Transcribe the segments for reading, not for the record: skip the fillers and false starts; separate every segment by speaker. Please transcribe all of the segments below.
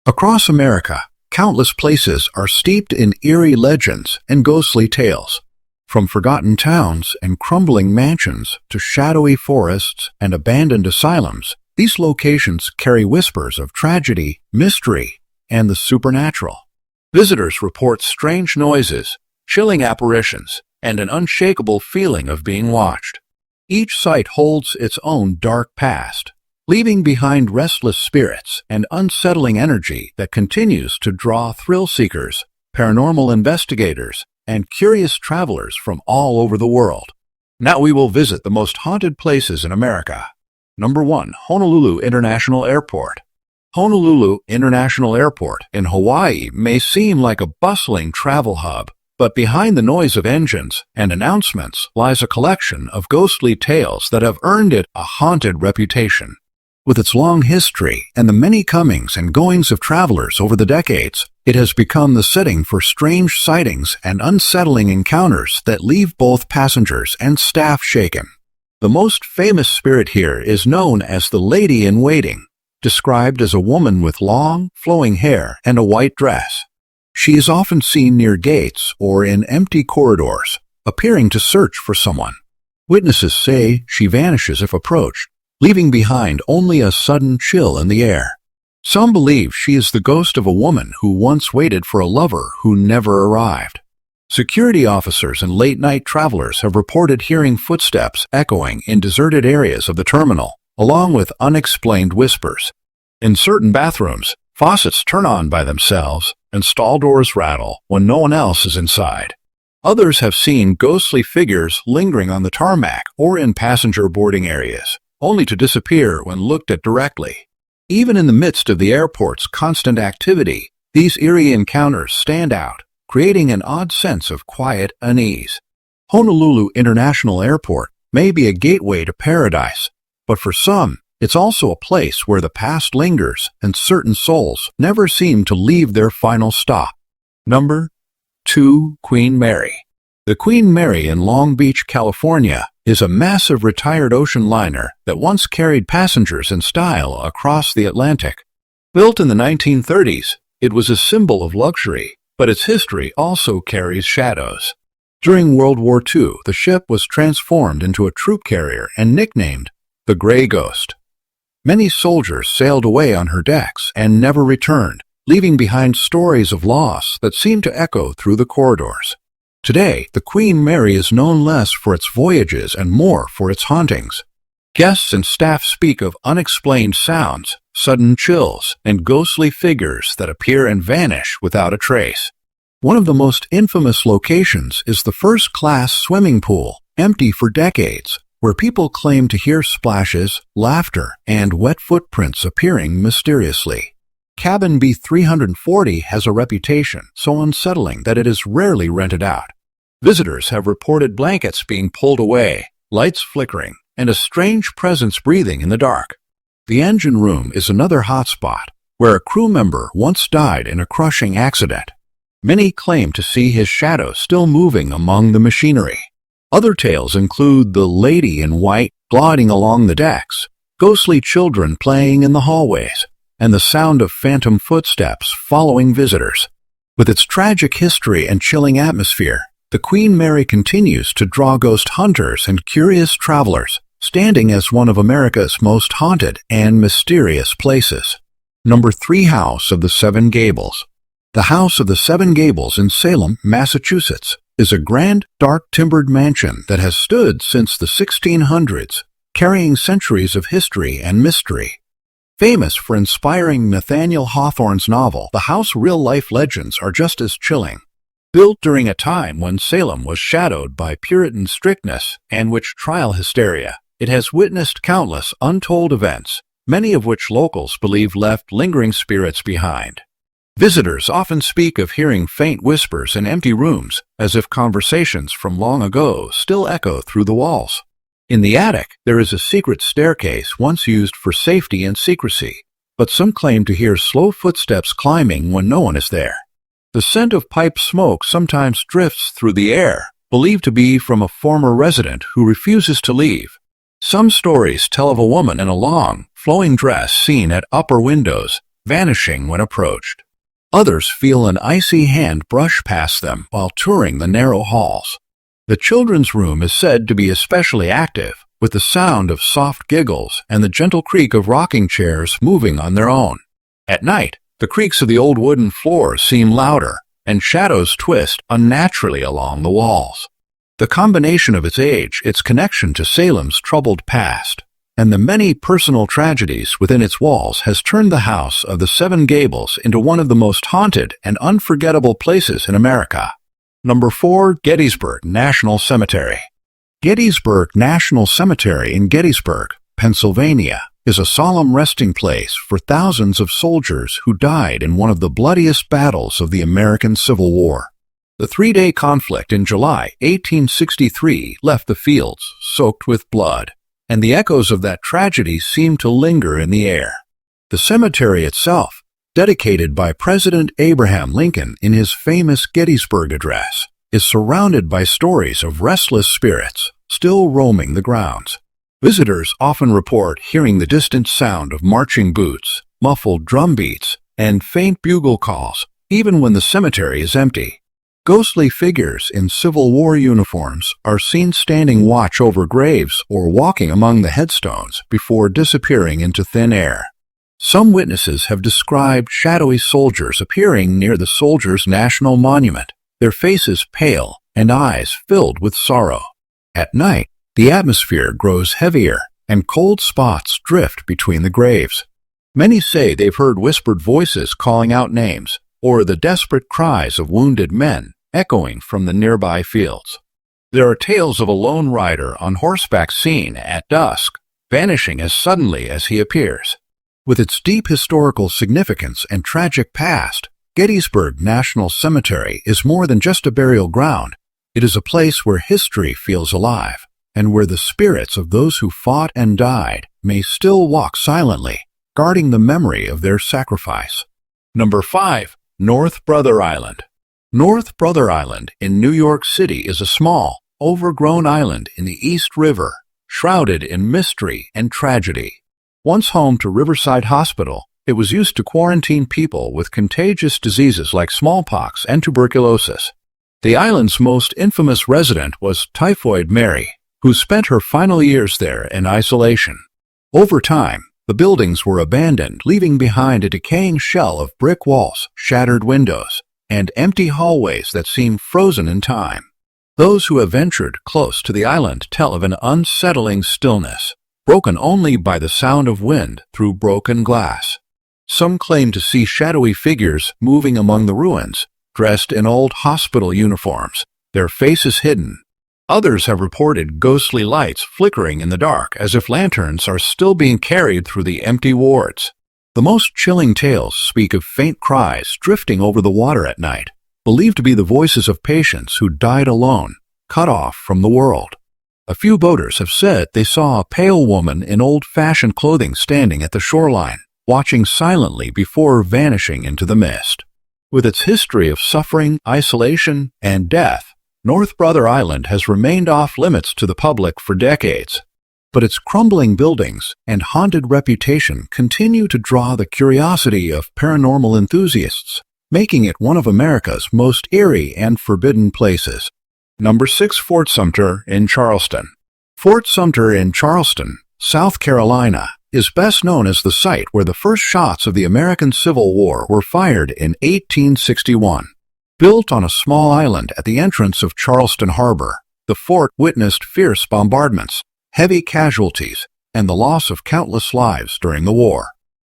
Speaker 1: Across America, countless places are steeped in eerie legends and ghostly tales. From forgotten towns and crumbling mansions to shadowy forests and abandoned asylums, these locations carry whispers of tragedy, mystery, and the supernatural. Visitors report strange noises, chilling apparitions, and an unshakable feeling of being watched. Each site holds its own dark past, leaving behind restless spirits and unsettling energy that continues to draw thrill-seekers, paranormal investigators, and curious travelers from all over the world. Now we will visit the most haunted places in America. Number 1. Honolulu International Airport. Honolulu International Airport in Hawaii may seem like a bustling travel hub, but behind the noise of engines and announcements lies a collection of ghostly tales that have earned it a haunted reputation. With its long history and the many comings and goings of travelers over the decades, it has become the setting for strange sightings and unsettling encounters that leave both passengers and staff shaken. The most famous spirit here is known as the Lady in Waiting, described as a woman with long, flowing hair and a white dress. She is often seen near gates or in empty corridors, appearing to search for someone. Witnesses say she vanishes if approached, leaving behind only a sudden chill in the air. Some believe she is the ghost of a woman who once waited for a lover who never arrived. Security officers and late-night travelers have reported hearing footsteps echoing in deserted areas of the terminal, along with unexplained whispers. In certain bathrooms, faucets turn on by themselves and stall doors rattle when no one else is inside. Others have seen ghostly figures lingering on the tarmac or in passenger boarding areas, only to disappear when looked at directly. Even in the midst of the airport's constant activity, these eerie encounters stand out, creating an odd sense of quiet unease. Honolulu International Airport may be a gateway to paradise, but for some, it's also a place where the past lingers and certain souls never seem to leave their final stop. Number 2. Queen Mary. The Queen Mary in Long Beach, California, is a massive retired ocean liner that once carried passengers in style across the Atlantic. Built in the 1930s, it was a symbol of luxury, but its history also carries shadows. During World War II, the ship was transformed into a troop carrier and nicknamed the Gray Ghost. Many soldiers sailed away on her decks and never returned, leaving behind stories of loss that seem to echo through the corridors. Today, the Queen Mary is known less for its voyages and more for its hauntings. Guests and staff speak of unexplained sounds, sudden chills, and ghostly figures that appear and vanish without a trace. One of the most infamous locations is the first-class swimming pool, empty for decades, where people claim to hear splashes, laughter, and wet footprints appearing mysteriously. Cabin B340 has a reputation so unsettling that it is rarely rented out. Visitors have reported blankets being pulled away, lights flickering, and a strange presence breathing in the dark. The engine room is another hotspot, where a crew member once died in a crushing accident. Many claim to see his shadow still moving among the machinery. Other tales include the Lady in White gliding along the decks, ghostly children playing in the hallways, and the sound of phantom footsteps following visitors. With its tragic history and chilling atmosphere, the Queen Mary continues to draw ghost hunters and curious travelers, standing as one of America's most haunted and mysterious places. Number 3. House of the Seven Gables. The House of the Seven Gables in Salem, Massachusetts, is a grand, dark timbered mansion that has stood since the 1600s, carrying centuries of history and mystery. Famous for inspiring Nathaniel Hawthorne's novel, the house real-life legends are just as chilling. Built during a time when Salem was shadowed by Puritan strictness and witch trial hysteria, it has witnessed countless untold events, many of which locals believe left lingering spirits behind. Visitors often speak of hearing faint whispers in empty rooms, as if conversations from long ago still echo through the walls. In the attic, there is a secret staircase once used for safety and secrecy, but some claim to hear slow footsteps climbing when no one is there. The scent of pipe smoke sometimes drifts through the air, believed to be from a former resident who refuses to leave. Some stories tell of a woman in a long, flowing dress seen at upper windows, vanishing when approached. Others feel an icy hand brush past them while touring the narrow halls. The children's room is said to be especially active, with the sound of soft giggles and the gentle creak of rocking chairs moving on their own. At night, the creaks of the old wooden floors seem louder, and shadows twist unnaturally along the walls. The combination of its age, its connection to Salem's troubled past, and the many personal tragedies within its walls has turned the House of the Seven Gables into one of the most haunted and unforgettable places in America. Number 4. Gettysburg National Cemetery. Gettysburg National Cemetery in Gettysburg, Pennsylvania, is a solemn resting place for thousands of soldiers who died in one of the bloodiest battles of the American Civil War. The three-day conflict in July 1863 left the fields soaked with blood, and the echoes of that tragedy seem to linger in the air. The cemetery itself, dedicated by President Abraham Lincoln in his famous Gettysburg Address, is surrounded by stories of restless spirits still roaming the grounds. Visitors often report hearing the distant sound of marching boots, muffled drum beats, and faint bugle calls, even when the cemetery is empty. Ghostly figures in Civil War uniforms are seen standing watch over graves or walking among the headstones before disappearing into thin air. Some witnesses have described shadowy soldiers appearing near the Soldiers' National Monument, their faces pale and eyes filled with sorrow. At night, the atmosphere grows heavier and cold spots drift between the graves. Many say they've heard whispered voices calling out names or the desperate cries of wounded men echoing from the nearby fields. There are tales of a lone rider on horseback seen at dusk, vanishing as suddenly as he appears. With its deep historical significance and tragic past, Gettysburg National Cemetery is more than just a burial ground. It is a place where history feels alive, and where the spirits of those who fought and died may still walk silently, guarding the memory of their sacrifice. Number 5. North Brother Island. North Brother Island in New York City is a small, overgrown island in the East River, shrouded in mystery and tragedy. Once home to Riverside Hospital, it was used to quarantine people with contagious diseases like smallpox and tuberculosis. The island's most infamous resident was Typhoid Mary, who spent her final years there in isolation. Over time, the buildings were abandoned, leaving behind a decaying shell of brick walls, shattered windows, and empty hallways that seem frozen in time. Those who have ventured close to the island tell of an unsettling stillness, broken only by the sound of wind through broken glass. Some claim to see shadowy figures moving among the ruins, dressed in old hospital uniforms, their faces hidden. Others have reported ghostly lights flickering in the dark as if lanterns are still being carried through the empty wards. The most chilling tales speak of faint cries drifting over the water at night, believed to be the voices of patients who died alone, cut off from the world. A few boaters have said they saw a pale woman in old-fashioned clothing standing at the shoreline, watching silently before vanishing into the mist. With its history of suffering, isolation, and death, North Brother Island has remained off-limits to the public for decades. But its crumbling buildings and haunted reputation continue to draw the curiosity of paranormal enthusiasts, making it one of America's most eerie and forbidden places. Number 6. Fort Sumpter in Charleston. Fort Sumpter in Charleston, South Carolina, is best known as the site where the first shots of the American Civil War were fired in 1861. Built on a small island at the entrance of Charleston Harbor, the fort witnessed fierce bombardments, heavy casualties, and the loss of countless lives during the war.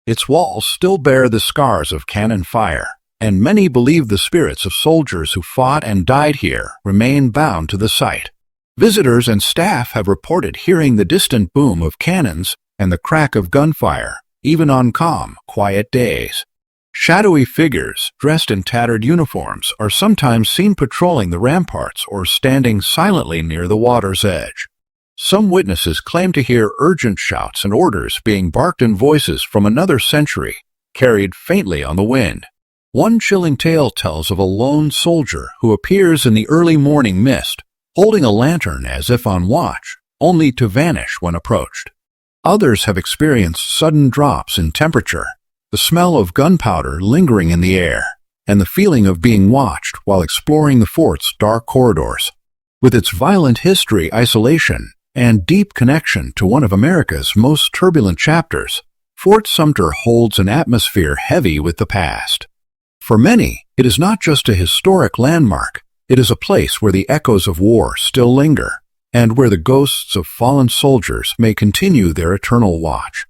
Speaker 1: Its walls still bear the scars of cannon fire, and many believe the spirits of soldiers who fought and died here remain bound to the site. Visitors and staff have reported hearing the distant boom of cannons and the crack of gunfire, even on calm, quiet days. Shadowy figures dressed in tattered uniforms are sometimes seen patrolling the ramparts or standing silently near the water's edge. Some witnesses claim to hear urgent shouts and orders being barked in voices from another century, carried faintly on the wind. One chilling tale tells of a lone soldier who appears in the early morning mist, holding a lantern as if on watch, only to vanish when approached. Others have experienced sudden drops in temperature, the smell of gunpowder lingering in the air, and the feeling of being watched while exploring the fort's dark corridors. With its violent history, isolation, and deep connection to one of America's most turbulent chapters, Fort Sumter holds an atmosphere heavy with the past. For many, it is not just a historic landmark, it is a place where the echoes of war still linger, and where the ghosts of fallen soldiers may continue their eternal watch.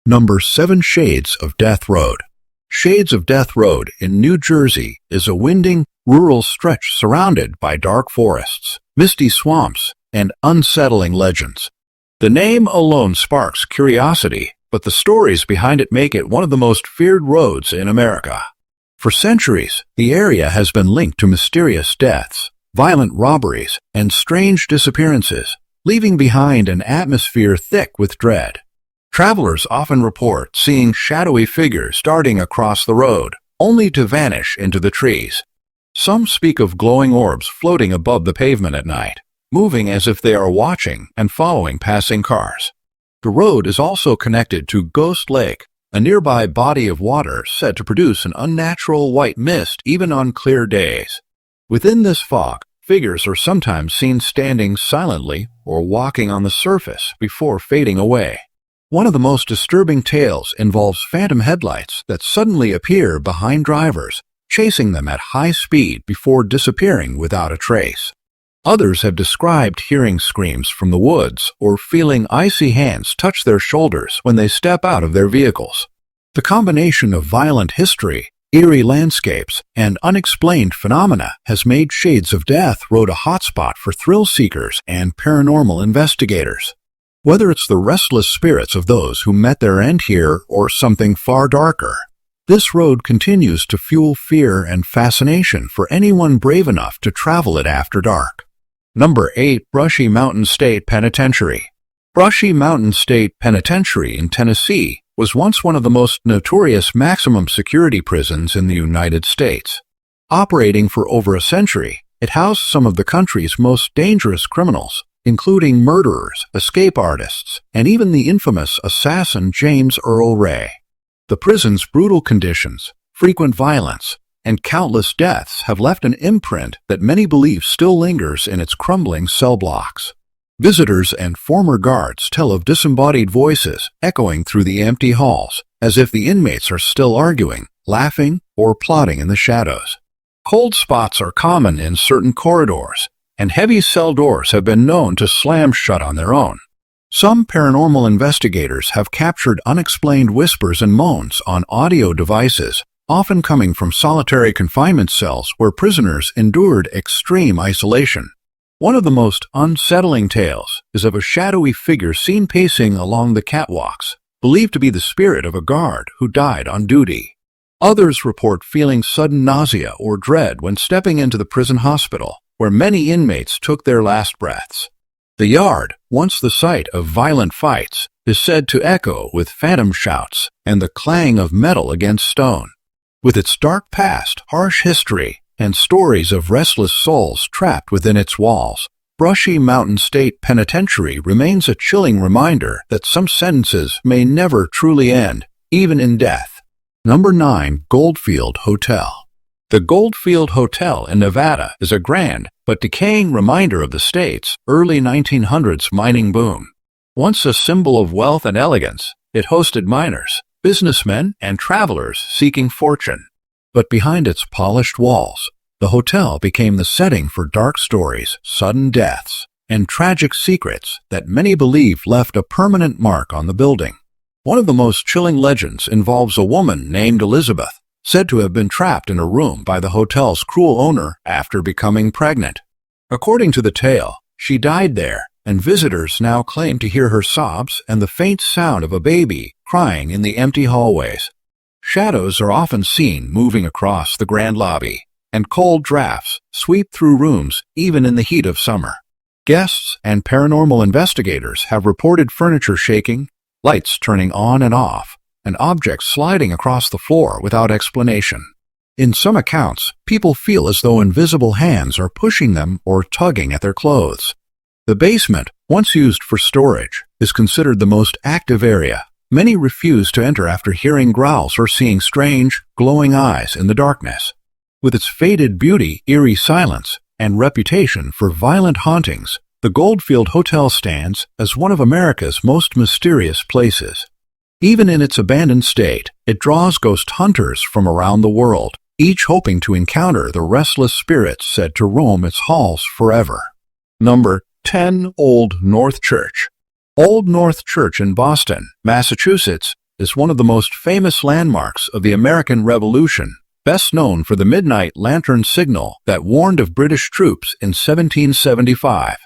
Speaker 1: Number 7. Shades of Death Road. Shades of Death Road in New Jersey is a winding, rural stretch surrounded by dark forests, misty swamps, and unsettling legends. The name alone sparks curiosity, but the stories behind it make it one of the most feared roads in America. For centuries, the area has been linked to mysterious deaths, violent robberies, and strange disappearances, leaving behind an atmosphere thick with dread. Travelers often report seeing shadowy figures darting across the road, only to vanish into the trees. Some speak of glowing orbs floating above the pavement at night, moving as if they are watching and following passing cars. The road is also connected to Ghost Lake, a nearby body of water said to produce an unnatural white mist even on clear days. Within this fog, figures are sometimes seen standing silently or walking on the surface before fading away. One of the most disturbing tales involves phantom headlights that suddenly appear behind drivers, chasing them at high speed before disappearing without a trace. Others have described hearing screams from the woods or feeling icy hands touch their shoulders when they step out of their vehicles. The combination of violent history, eerie landscapes, and unexplained phenomena has made Shades of Death Road a hotspot for thrill seekers and paranormal investigators. Whether it's the restless spirits of those who met their end here or something far darker, this road continues to fuel fear and fascination for anyone brave enough to travel it after dark. Number 8. Brushy Mountain State Penitentiary. Brushy Mountain State Penitentiary in Tennessee was once one of the most notorious maximum security prisons in the United States. Operating for over a century, it housed some of the country's most dangerous criminals, including murderers, escape artists, and even the infamous assassin James Earl Ray. The prison's brutal conditions, frequent violence, and countless deaths have left an imprint that many believe still lingers in its crumbling cell blocks. Visitors and former guards tell of disembodied voices echoing through the empty halls, as if the inmates are still arguing, laughing, or plotting in the shadows. Cold spots are common in certain corridors, and heavy cell doors have been known to slam shut on their own. Some paranormal investigators have captured unexplained whispers and moans on audio devices, often coming from solitary confinement cells where prisoners endured extreme isolation. One of the most unsettling tales is of a shadowy figure seen pacing along the catwalks, believed to be the spirit of a guard who died on duty. Others report feeling sudden nausea or dread when stepping into the prison hospital, where many inmates took their last breaths. The yard, once the site of violent fights, is said to echo with phantom shouts and the clang of metal against stone. With its dark past, harsh history, and stories of restless souls trapped within its walls, Brushy Mountain State Penitentiary remains a chilling reminder that some sentences may never truly end, even in death. Number 9. Goldfield Hotel. The Goldfield Hotel in Nevada is a grand but decaying reminder of the state's early 1900s mining boom. Once a symbol of wealth and elegance, it hosted miners, businessmen, and travelers seeking fortune. But behind its polished walls, the hotel became the setting for dark stories, sudden deaths, and tragic secrets that many believe left a permanent mark on the building. One of the most chilling legends involves a woman named Elizabeth, said to have been trapped in a room by the hotel's cruel owner after becoming pregnant. According to the tale, she died there, and visitors now claim to hear her sobs and the faint sound of a baby crying in the empty hallways. Shadows are often seen moving across the grand lobby, and cold drafts sweep through rooms even in the heat of summer. Guests and paranormal investigators have reported furniture shaking, lights turning on and off, and objects sliding across the floor without explanation. In some accounts, people feel as though invisible hands are pushing them or tugging at their clothes. The basement, once used for storage, is considered the most active area, Many refuse to enter after hearing growls or seeing strange, glowing eyes in the darkness. With its faded beauty, eerie silence, and reputation for violent hauntings, the Goldfield Hotel stands as one of America's most mysterious places. Even in its abandoned state, it draws ghost hunters from around the world, each hoping to encounter the restless spirits said to roam its halls forever. Number 10. Old North Church. Old North Church in Boston, Massachusetts, is one of the most famous landmarks of the American Revolution, best known for the midnight lantern signal that warned of British troops in 1775.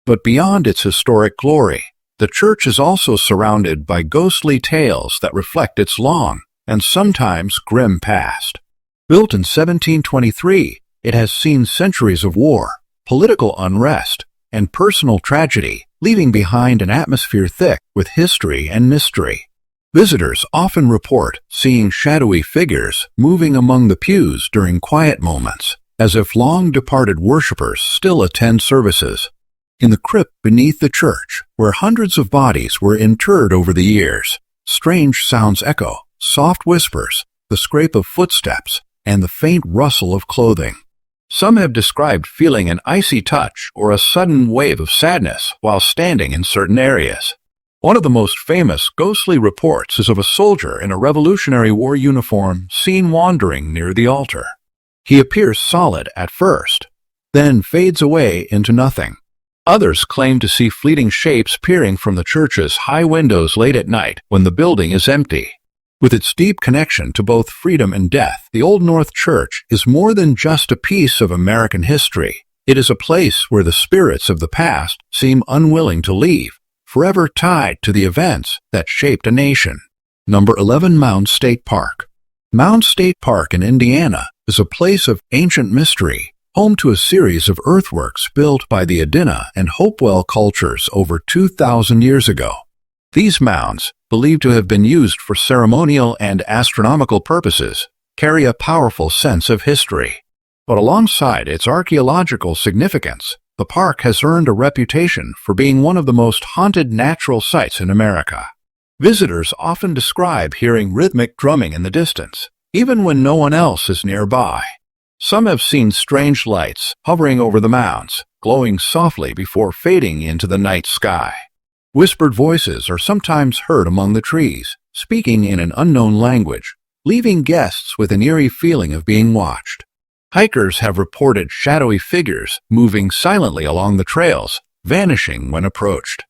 Speaker 1: But beyond its historic glory, the church is also surrounded by ghostly tales that reflect its long and sometimes grim past. Built in 1723, it has seen centuries of war, political unrest, and personal tragedy, leaving behind an atmosphere thick with history and mystery. Visitors often report seeing shadowy figures moving among the pews during quiet moments, as if long-departed worshippers still attend services. In the crypt beneath the church, where hundreds of bodies were interred over the years, strange sounds echo, soft whispers, the scrape of footsteps, and the faint rustle of clothing. Some have described feeling an icy touch or a sudden wave of sadness while standing in certain areas. One of the most famous ghostly reports is of a soldier in a Revolutionary War uniform seen wandering near the altar. He appears solid at first, then fades away into nothing. Others claim to see fleeting shapes peering from the church's high windows late at night when the building is empty. With its deep connection to both freedom and death, the Old North Church is more than just a piece of American history. It is a place where the spirits of the past seem unwilling to leave, forever tied to the events that shaped a nation. Number 11. Mound State Park. Mound State Park in Indiana is a place of ancient mystery, home to a series of earthworks built by the Adena and Hopewell cultures over 2,000 years ago. These mounds, believed to have been used for ceremonial and astronomical purposes, carry a powerful sense of history. But alongside its archaeological significance, the park has earned a reputation for being one of the most haunted natural sites in America. Visitors often describe hearing rhythmic drumming in the distance, even when no one else is nearby. Some have seen strange lights hovering over the mounds, glowing softly before fading into the night sky. Whispered voices are sometimes heard among the trees, speaking in an unknown language, leaving guests with an eerie feeling of being watched. Hikers have reported shadowy figures moving silently along the trails, vanishing when approached.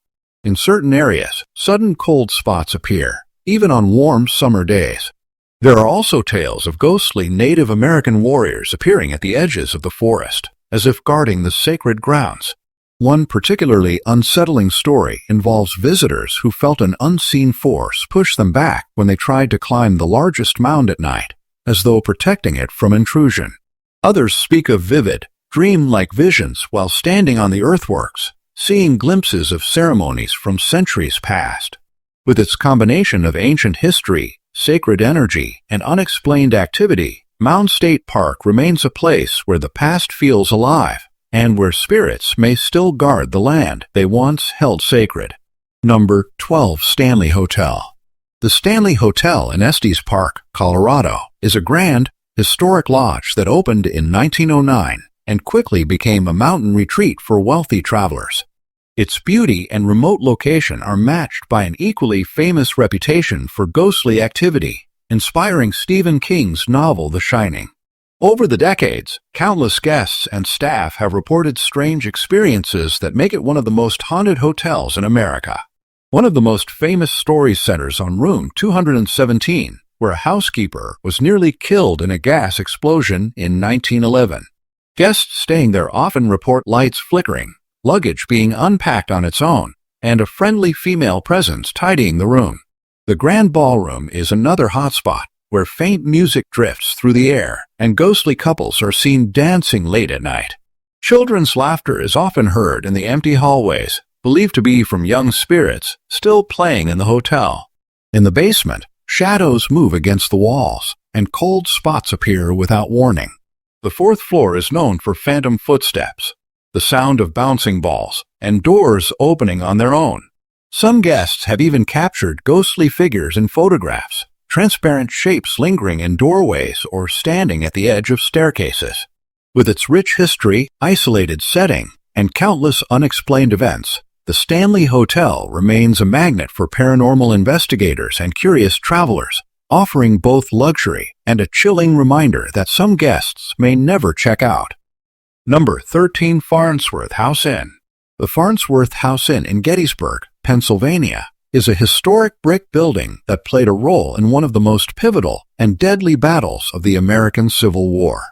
Speaker 1: In certain areas, sudden cold spots appear, even on warm summer days. There are also tales of ghostly Native American warriors appearing at the edges of the forest, as if guarding the sacred grounds. One particularly unsettling story involves visitors who felt an unseen force push them back when they tried to climb the largest mound at night, as though protecting it from intrusion. Others speak of vivid, dream-like visions while standing on the earthworks, seeing glimpses of ceremonies from centuries past. With its combination of ancient history, sacred energy, and unexplained activity, Mound State Park remains a place where the past feels alive, and where spirits may still guard the land they once held sacred. Number 12. Stanley Hotel. The Stanley Hotel in Estes Park, Colorado, is a grand, historic lodge that opened in 1909 and quickly became a mountain retreat for wealthy travelers. Its beauty and remote location are matched by an equally famous reputation for ghostly activity, inspiring Stephen King's novel The Shining. Over the decades, countless guests and staff have reported strange experiences that make it one of the most haunted hotels in America. One of the most famous stories centers on room 217, where a housekeeper was nearly killed in a gas explosion in 1911. Guests staying there often report lights flickering, luggage being unpacked on its own, and a friendly female presence tidying the room. The Grand Ballroom is another hotspot, where faint music drifts through the air and ghostly couples are seen dancing late at night. Children's laughter is often heard in the empty hallways, believed to be from young spirits still playing in the hotel. In the basement, shadows move against the walls, and cold spots appear without warning. The fourth floor is known for phantom footsteps, the sound of bouncing balls, and doors opening on their own. Some guests have even captured ghostly figures in photographs, transparent shapes lingering in doorways or standing at the edge of staircases. With its rich history, isolated setting, and countless unexplained events, the Stanley Hotel remains a magnet for paranormal investigators and curious travelers, offering both luxury and a chilling reminder that some guests may never check out. Number 13. Farnsworth House Inn. The Farnsworth House Inn in Gettysburg, Pennsylvania, is a historic brick building that played a role in one of the most pivotal and deadly battles of the American Civil War.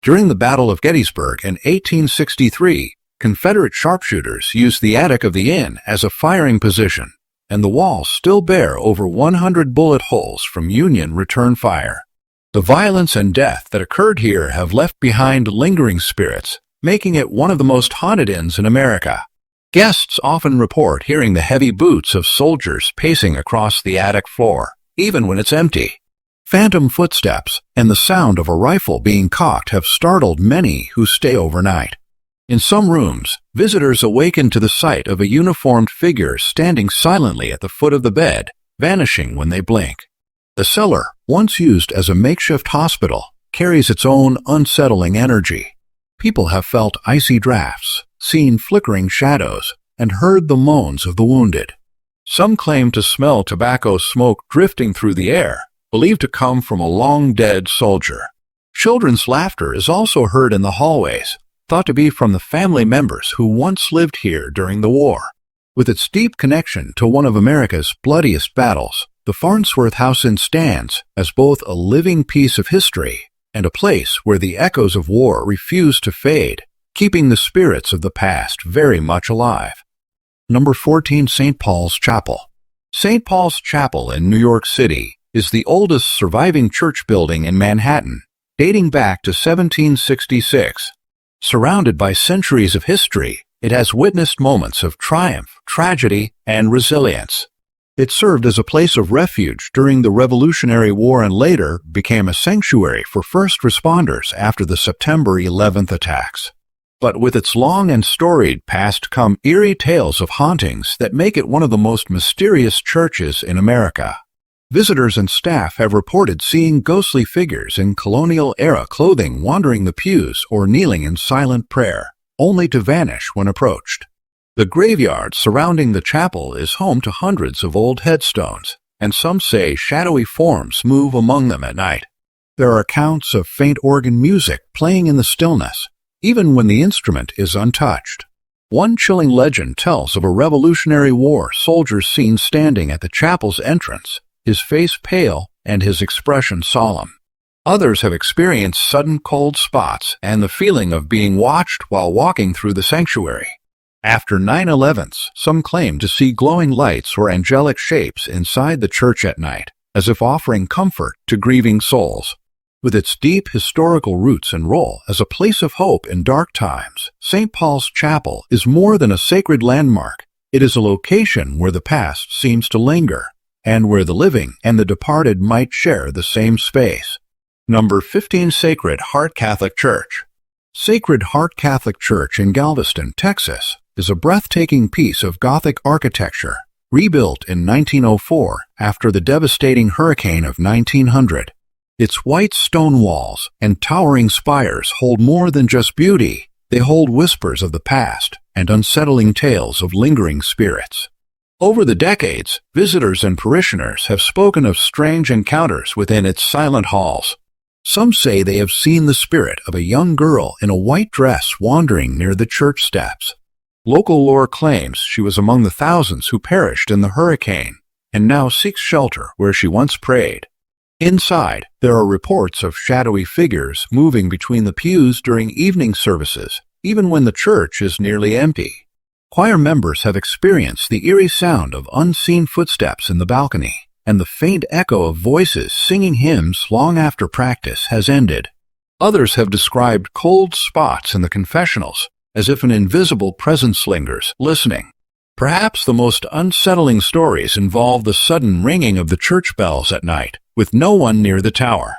Speaker 1: During the Battle of Gettysburg in 1863, Confederate sharpshooters used the attic of the inn as a firing position, and the walls still bear over 100 bullet holes from Union return fire. The violence and death that occurred here have left behind lingering spirits, making it one of the most haunted inns in America. Guests often report hearing the heavy boots of soldiers pacing across the attic floor, even when it's empty. Phantom footsteps and the sound of a rifle being cocked have startled many who stay overnight. In some rooms, visitors awaken to the sight of a uniformed figure standing silently at the foot of the bed, vanishing when they blink. The cellar, once used as a makeshift hospital, carries its own unsettling energy. People have felt icy drafts, seen flickering shadows, and heard the moans of the wounded. Some claim to smell tobacco smoke drifting through the air, believed to come from a long-dead soldier. Children's laughter is also heard in the hallways, thought to be from the family members who once lived here during the war. With its deep connection to one of America's bloodiest battles, the Farnsworth House Inn stands as both a living piece of history and a place where the echoes of war refuse to fade, keeping the spirits of the past very much alive. Number 14. St. Paul's Chapel. St. Paul's Chapel in New York City is the oldest surviving church building in Manhattan, dating back to 1766. Surrounded by centuries of history, it has witnessed moments of triumph, tragedy, and resilience. It served as a place of refuge during the Revolutionary War and later became a sanctuary for first responders after the September 11th attacks. But with its long and storied past come eerie tales of hauntings that make it one of the most mysterious churches in America. Visitors and staff have reported seeing ghostly figures in colonial-era clothing wandering the pews or kneeling in silent prayer, only to vanish when approached. The graveyard surrounding the chapel is home to hundreds of old headstones, and some say shadowy forms move among them at night. There are accounts of faint organ music playing in the stillness, even when the instrument is untouched. One chilling legend tells of a Revolutionary War soldier seen standing at the chapel's entrance, his face pale and his expression solemn. Others have experienced sudden cold spots and the feeling of being watched while walking through the sanctuary. After 9/11s, some claim to see glowing lights or angelic shapes inside the church at night, as if offering comfort to grieving souls. With its deep historical roots and role as a place of hope in dark times, St. Paul's Chapel is more than a sacred landmark. It is a location where the past seems to linger, and where the living and the departed might share the same space. Number 15. Sacred Heart Catholic Church. Sacred Heart Catholic Church in Galveston, Texas, is a breathtaking piece of Gothic architecture, rebuilt in 1904 after the devastating hurricane of 1900. Its white stone walls and towering spires hold more than just beauty. They hold whispers of the past and unsettling tales of lingering spirits. Over the decades, visitors and parishioners have spoken of strange encounters within its silent halls. Some say they have seen the spirit of a young girl in a white dress wandering near the church steps. Local lore claims she was among the thousands who perished in the hurricane and now seeks shelter where she once prayed. Inside, there are reports of shadowy figures moving between the pews during evening services, even when the church is nearly empty. Choir members have experienced the eerie sound of unseen footsteps in the balcony, and the faint echo of voices singing hymns long after practice has ended. Others have described cold spots in the confessionals, as if an invisible presence lingers, listening. Perhaps the most unsettling stories involve the sudden ringing of the church bells at night, with no one near the tower.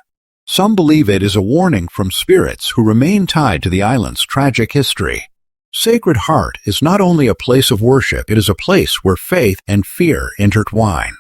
Speaker 1: Some believe it is a warning from spirits who remain tied to the island's tragic history. Sacred Heart is not only a place of worship, it is a place where faith and fear intertwine.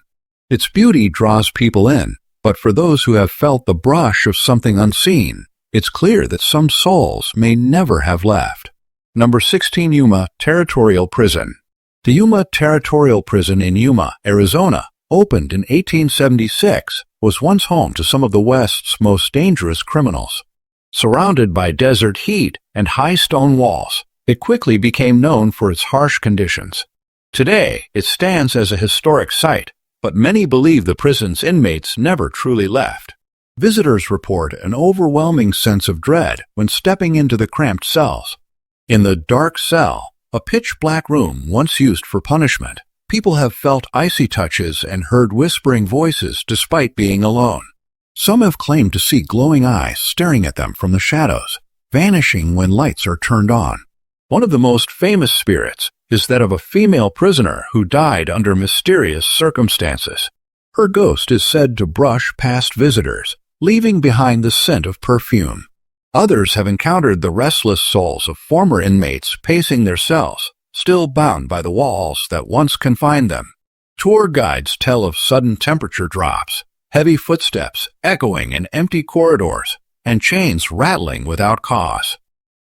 Speaker 1: Its beauty draws people in, but for those who have felt the brush of something unseen, it's clear that some souls may never have left. Number 16. Yuma Territorial Prison. The Yuma Territorial Prison in Yuma, Arizona, opened in 1876, was once home to some of the West's most dangerous criminals. Surrounded by desert heat and high stone walls, it quickly became known for its harsh conditions. Today, it stands as a historic site, but many believe the prison's inmates never truly left. Visitors report an overwhelming sense of dread when stepping into the cramped cells. In the dark cell, a pitch-black room once used for punishment, people have felt icy touches and heard whispering voices despite being alone. Some have claimed to see glowing eyes staring at them from the shadows, vanishing when lights are turned on. One of the most famous spirits is that of a female prisoner who died under mysterious circumstances. Her ghost is said to brush past visitors, leaving behind the scent of perfume. Others have encountered the restless souls of former inmates pacing their cells, still bound by the walls that once confined them. Tour guides tell of sudden temperature drops, heavy footsteps echoing in empty corridors, and chains rattling without cause.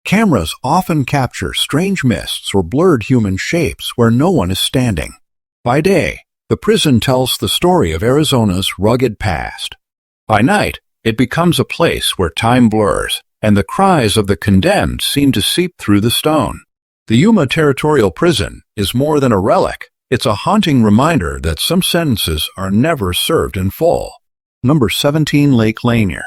Speaker 1: Cameras often capture strange mists or blurred human shapes where no one is standing. By day, the prison tells the story of Arizona's rugged past. By night, it becomes a place where time blurs, and the cries of the condemned seem to seep through the stone. The Yuma Territorial Prison is more than a relic. It's a haunting reminder that some sentences are never served in full. Number 17. Lake Lanier.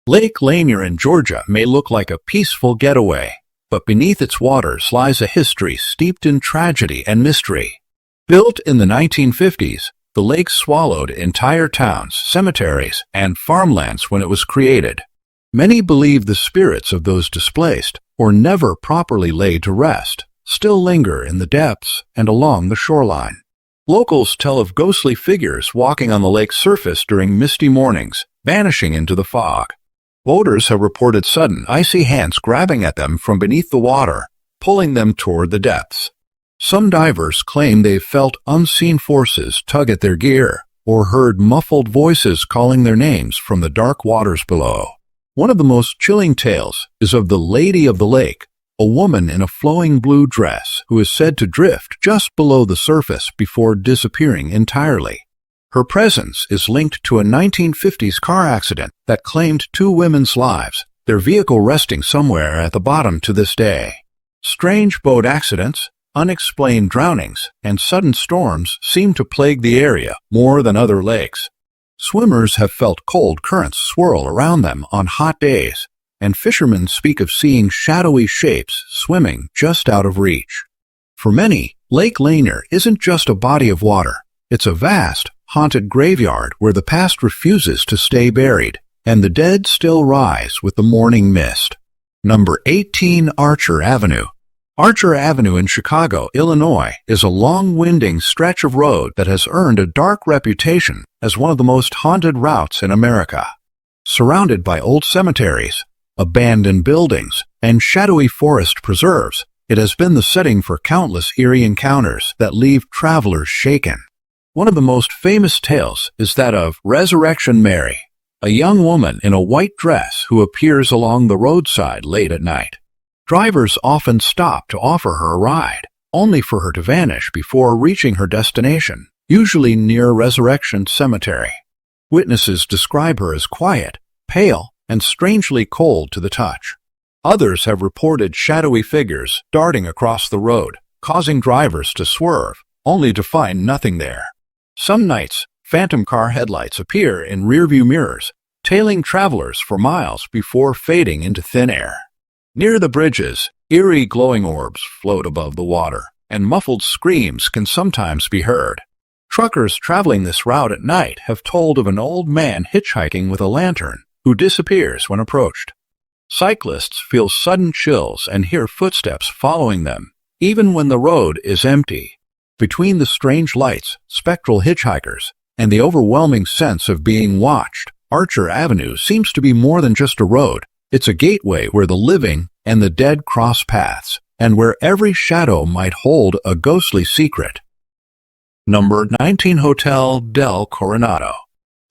Speaker 1: Lake Lanier in Georgia may look like a peaceful getaway, but beneath its waters lies a history steeped in tragedy and mystery. Built in the 1950s, the lake swallowed entire towns, cemeteries, and farmlands when it was created. Many believe the spirits of those displaced, or never properly laid to rest, still linger in the depths and along the shoreline. Locals tell of ghostly figures walking on the lake's surface during misty mornings, vanishing into the fog. Boaters have reported sudden icy hands grabbing at them from beneath the water, pulling them toward the depths. Some divers claim they've felt unseen forces tug at their gear, or heard muffled voices calling their names from the dark waters below. One of the most chilling tales is of the Lady of the Lake, a woman in a flowing blue dress who is said to drift just below the surface before disappearing entirely. Her presence is linked to a 1950s car accident that claimed 2 women's lives, their vehicle resting somewhere at the bottom to this day. Strange boat accidents, unexplained drownings, and sudden storms seem to plague the area more than other lakes. Swimmers have felt cold currents swirl around them on hot days, and fishermen speak of seeing shadowy shapes swimming just out of reach. For many, Lake Lanier isn't just a body of water. It's a vast, haunted graveyard where the past refuses to stay buried, and the dead still rise with the morning mist. Number 18. Archer Avenue. Archer Avenue in Chicago, Illinois, is a long-winding stretch of road that has earned a dark reputation as one of the most haunted routes in America. Surrounded by old cemeteries, abandoned buildings, and shadowy forest preserves, it has been the setting for countless eerie encounters that leave travelers shaken. One of the most famous tales is that of Resurrection Mary, a young woman in a white dress who appears along the roadside late at night. Drivers often stop to offer her a ride, only for her to vanish before reaching her destination, usually near Resurrection Cemetery. Witnesses describe her as quiet, pale, and strangely cold to the touch. Others have reported shadowy figures darting across the road, causing drivers to swerve, only to find nothing there. Some nights, phantom car headlights appear in rearview mirrors, tailing travelers for miles before fading into thin air. Near the bridges, eerie glowing orbs float above the water, and muffled screams can sometimes be heard. Truckers traveling this route at night have told of an old man hitchhiking with a lantern who disappears when approached. Cyclists feel sudden chills and hear footsteps following them, even when the road is empty. Between the strange lights, spectral hitchhikers, and the overwhelming sense of being watched, Archer Avenue seems to be more than just a road. It's a gateway where the living and the dead cross paths, and where every shadow might hold a ghostly secret. Number 19. Hotel Del Coronado.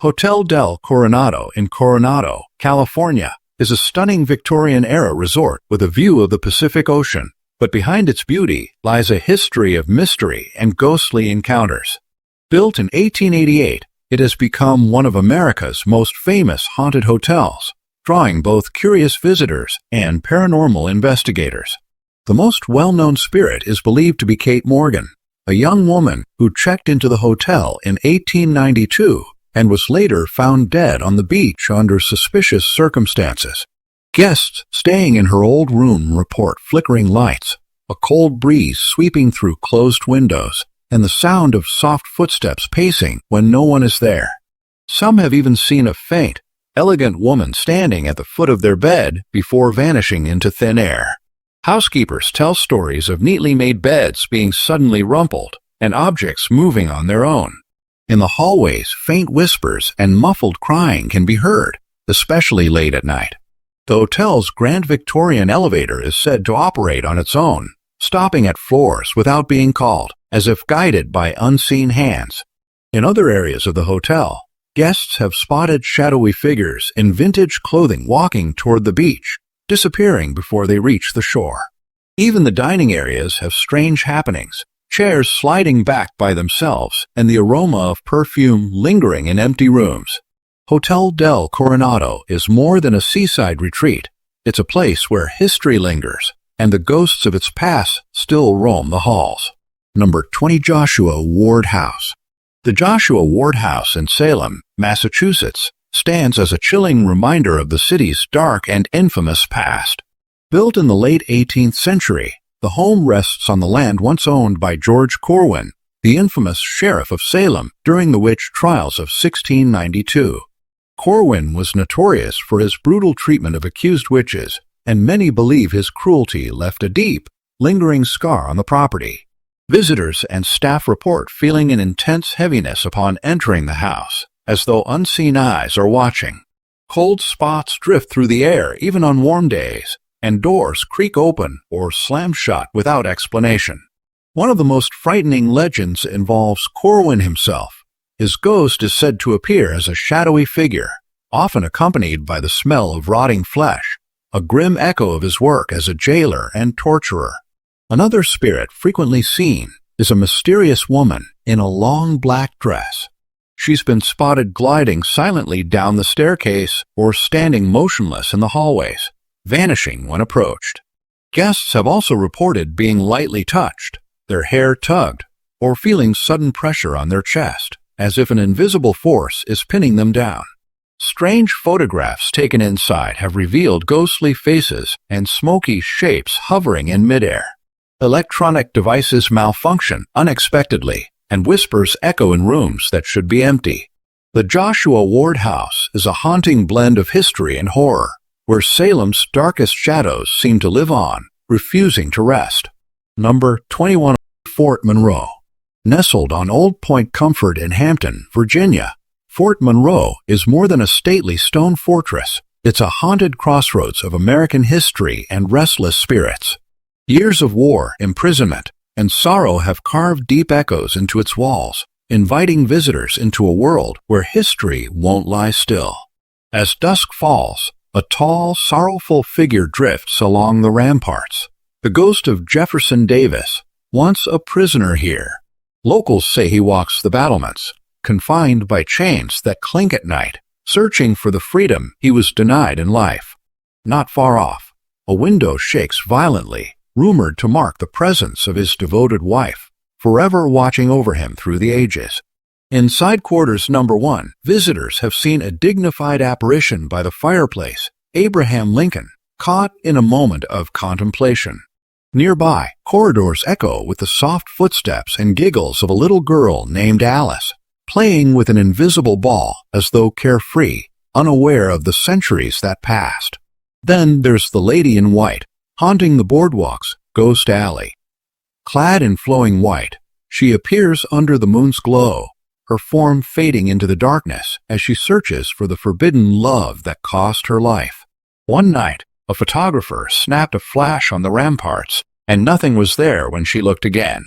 Speaker 1: Hotel Del Coronado in Coronado, California, is a stunning Victorian-era resort with a view of the Pacific Ocean, but behind its beauty lies a history of mystery and ghostly encounters. Built in 1888, it has become one of America's most famous haunted hotels, drawing both curious visitors and paranormal investigators. The most well-known spirit is believed to be Kate Morgan, a young woman who checked into the hotel in 1892 and was later found dead on the beach under suspicious circumstances. Guests staying in her old room report flickering lights, a cold breeze sweeping through closed windows, and the sound of soft footsteps pacing when no one is there. Some have even seen a faint, elegant woman standing at the foot of their bed before vanishing into thin air. Housekeepers tell stories of neatly made beds being suddenly rumpled and objects moving on their own. In the hallways, faint whispers and muffled crying can be heard, especially late at night. The hotel's Grand Victorian elevator is said to operate on its own, stopping at floors without being called, as if guided by unseen hands. In other areas of the hotel, guests have spotted shadowy figures in vintage clothing walking toward the beach, disappearing before they reach the shore. Even the dining areas have strange happenings, chairs sliding back by themselves and the aroma of perfume lingering in empty rooms. Hotel Del Coronado is more than a seaside retreat. It's a place where history lingers, and the ghosts of its past still roam the halls. Number 20. Joshua Ward House. The Joshua Ward House in Salem, Massachusetts, stands as a chilling reminder of the city's dark and infamous past. Built in the late 18th century, the home rests on the land once owned by George Corwin, the infamous sheriff of Salem during the witch trials of 1692. Corwin was notorious for his brutal treatment of accused witches, and many believe his cruelty left a deep, lingering scar on the property. Visitors and staff report feeling an intense heaviness upon entering the house, as though unseen eyes are watching. Cold spots drift through the air even on warm days, and doors creak open or slam shut without explanation. One of the most frightening legends involves Corwin himself. His ghost is said to appear as a shadowy figure, often accompanied by the smell of rotting flesh, a grim echo of his work as a jailer and torturer. Another spirit frequently seen is a mysterious woman in a long black dress. She's been spotted gliding silently down the staircase or standing motionless in the hallways, vanishing when approached. Guests have also reported being lightly touched, their hair tugged, or feeling sudden pressure on their chest, as if an invisible force is pinning them down. Strange photographs taken inside have revealed ghostly faces and smoky shapes hovering in midair. Electronic devices malfunction unexpectedly, and whispers echo in rooms that should be empty. The Joshua Ward House is a haunting blend of history and horror, where Salem's darkest shadows seem to live on, refusing to rest. Number 21. Fort Monroe. Nestled on Old Point Comfort in Hampton, Virginia, Fort Monroe is more than a stately stone fortress. It's a haunted crossroads of American history and restless spirits. Years of war, imprisonment, and sorrow have carved deep echoes into its walls, inviting visitors into a world where history won't lie still. As dusk falls, a tall, sorrowful figure drifts along the ramparts, the ghost of Jefferson Davis, once a prisoner here. Locals say he walks the battlements, confined by chains that clink at night, searching for the freedom he was denied in life. Not far off, a window shakes violently, rumored to mark the presence of his devoted wife, forever watching over him through the ages. In side quarters number 1, visitors have seen a dignified apparition by the fireplace, Abraham Lincoln, caught in a moment of contemplation. Nearby, corridors echo with the soft footsteps and giggles of a little girl named Alice, playing with an invisible ball as though carefree, unaware of the centuries that passed. Then there's the lady in white, haunting the boardwalk's ghost alley. Clad in flowing white, she appears under the moon's glow, her form fading into the darkness as she searches for the forbidden love that cost her life. One night, a photographer snapped a flash on the ramparts and nothing was there when she looked again.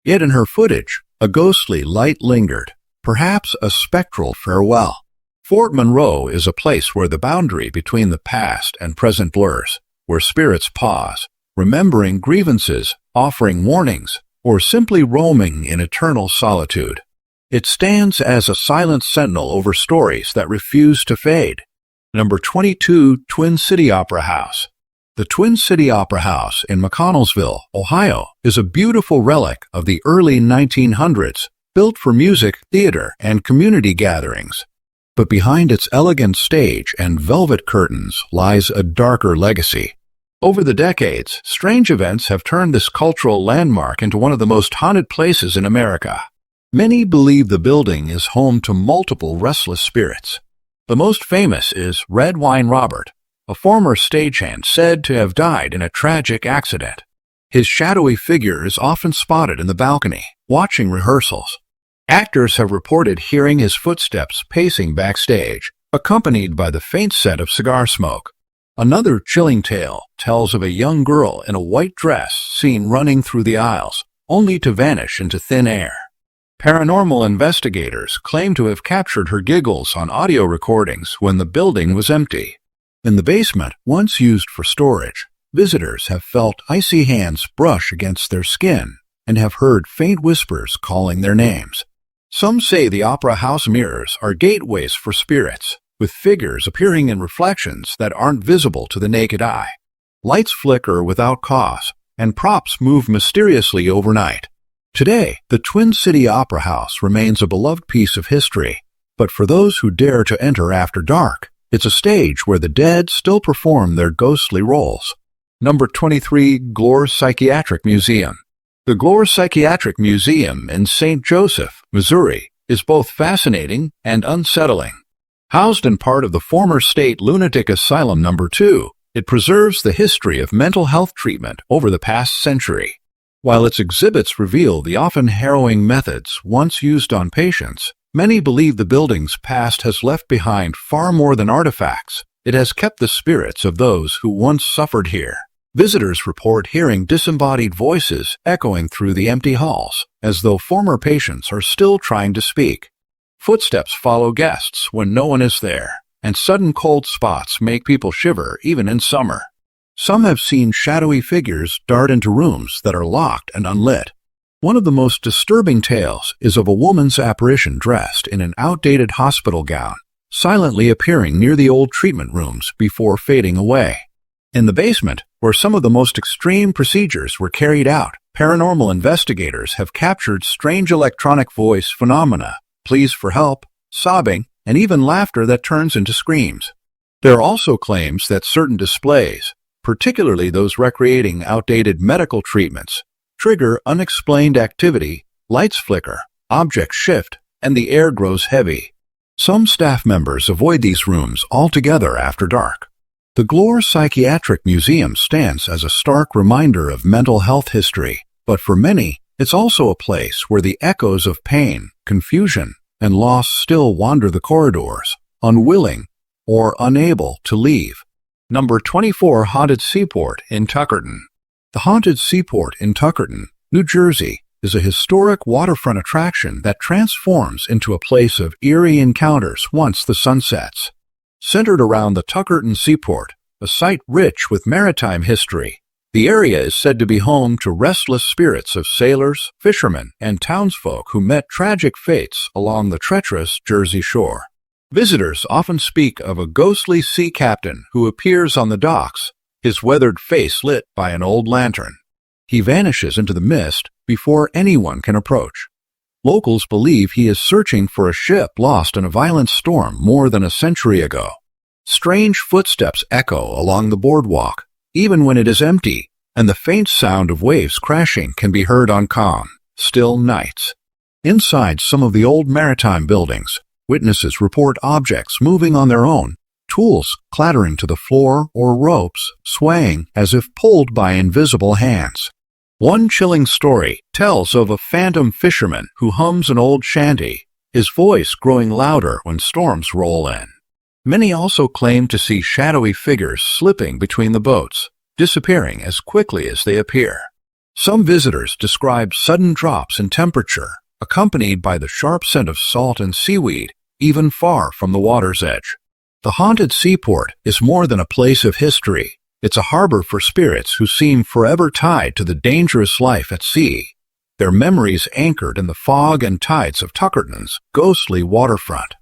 Speaker 1: Yet in her footage, a ghostly light lingered, perhaps a spectral farewell. Fort Monroe is a place where the boundary between the past and present blurs, where spirits pause, remembering grievances, offering warnings, or simply roaming in eternal solitude. It stands as a silent sentinel over stories that refuse to fade. Number 22, Twin City Opera House. The Twin City Opera House in McConnellsville, Ohio, is a beautiful relic of the early 1900s, built for music, theater, and community gatherings. But behind its elegant stage and velvet curtains lies a darker legacy. Over the decades, strange events have turned this cultural landmark into one of the most haunted places in America. Many believe the building is home to multiple restless spirits. The most famous is Red Wine Robert, a former stagehand said to have died in a tragic accident. His shadowy figure is often spotted in the balcony, watching rehearsals. Actors have reported hearing his footsteps pacing backstage, accompanied by the faint scent of cigar smoke. Another chilling tale tells of a young girl in a white dress seen running through the aisles, only to vanish into thin air. Paranormal investigators claim to have captured her giggles on audio recordings when the building was empty. In the basement, once used for storage, visitors have felt icy hands brush against their skin and have heard faint whispers calling their names. Some say the Opera House mirrors are gateways for spirits, with figures appearing in reflections that aren't visible to the naked eye. Lights flicker without cause, and props move mysteriously overnight. Today, the Twin City Opera House remains a beloved piece of history, but for those who dare to enter after dark, it's a stage where the dead still perform their ghostly roles. Number 23, Glor Psychiatric Museum. The Glor Psychiatric Museum in St. Joseph, Missouri, is both fascinating and unsettling. Housed in part of the former state lunatic asylum number 2, it preserves the history of mental health treatment over the past century. While its exhibits reveal the often harrowing methods once used on patients, many believe the building's past has left behind far more than artifacts. It has kept the spirits of those who once suffered here. Visitors report hearing disembodied voices echoing through the empty halls, as though former patients are still trying to speak. Footsteps follow guests when no one is there, and sudden cold spots make people shiver even in summer. Some have seen shadowy figures dart into rooms that are locked and unlit. One of the most disturbing tales is of a woman's apparition dressed in an outdated hospital gown, silently appearing near the old treatment rooms before fading away. In the basement, where some of the most extreme procedures were carried out, paranormal investigators have captured strange electronic voice phenomena, pleas for help, sobbing, and even laughter that turns into screams. There are also claims that certain displays, particularly those recreating outdated medical treatments, trigger unexplained activity, lights flicker, objects shift, and the air grows heavy. Some staff members avoid these rooms altogether after dark. The Glor Psychiatric Museum stands as a stark reminder of mental health history, but for many, it's also a place where the echoes of pain, confusion, and loss still wander the corridors, unwilling or unable to leave. Number 24, Haunted Seapport in Tuckerton. The Haunted Seapport in Tuckerton, New Jersey, is a historic waterfront attraction that transforms into a place of eerie encounters once the sun sets. Centered around the Tuckerton Seaport, a site rich with maritime history, the area is said to be home to restless spirits of sailors, fishermen, and townsfolk who met tragic fates along the treacherous Jersey shore. Visitors often speak of a ghostly sea captain who appears on the docks, his weathered face lit by an old lantern. He vanishes into the mist before anyone can approach. Locals believe he is searching for a ship lost in a violent storm more than a century ago. Strange footsteps echo along the boardwalk, even when it is empty, and the faint sound of waves crashing can be heard on calm, still nights. Inside some of the old maritime buildings, witnesses report objects moving on their own, tools clattering to the floor or ropes swaying as if pulled by invisible hands. One chilling story tells of a phantom fisherman who hums an old shanty, his voice growing louder when storms roll in. Many also claim to see shadowy figures slipping between the boats, disappearing as quickly as they appear. Some visitors describe sudden drops in temperature, accompanied by the sharp scent of salt and seaweed, even far from the water's edge. The haunted Seapport is more than a place of history. It's a harbor for spirits who seem forever tied to the dangerous life at sea, their memories anchored in the fog and tides of Tuckerton's ghostly waterfront.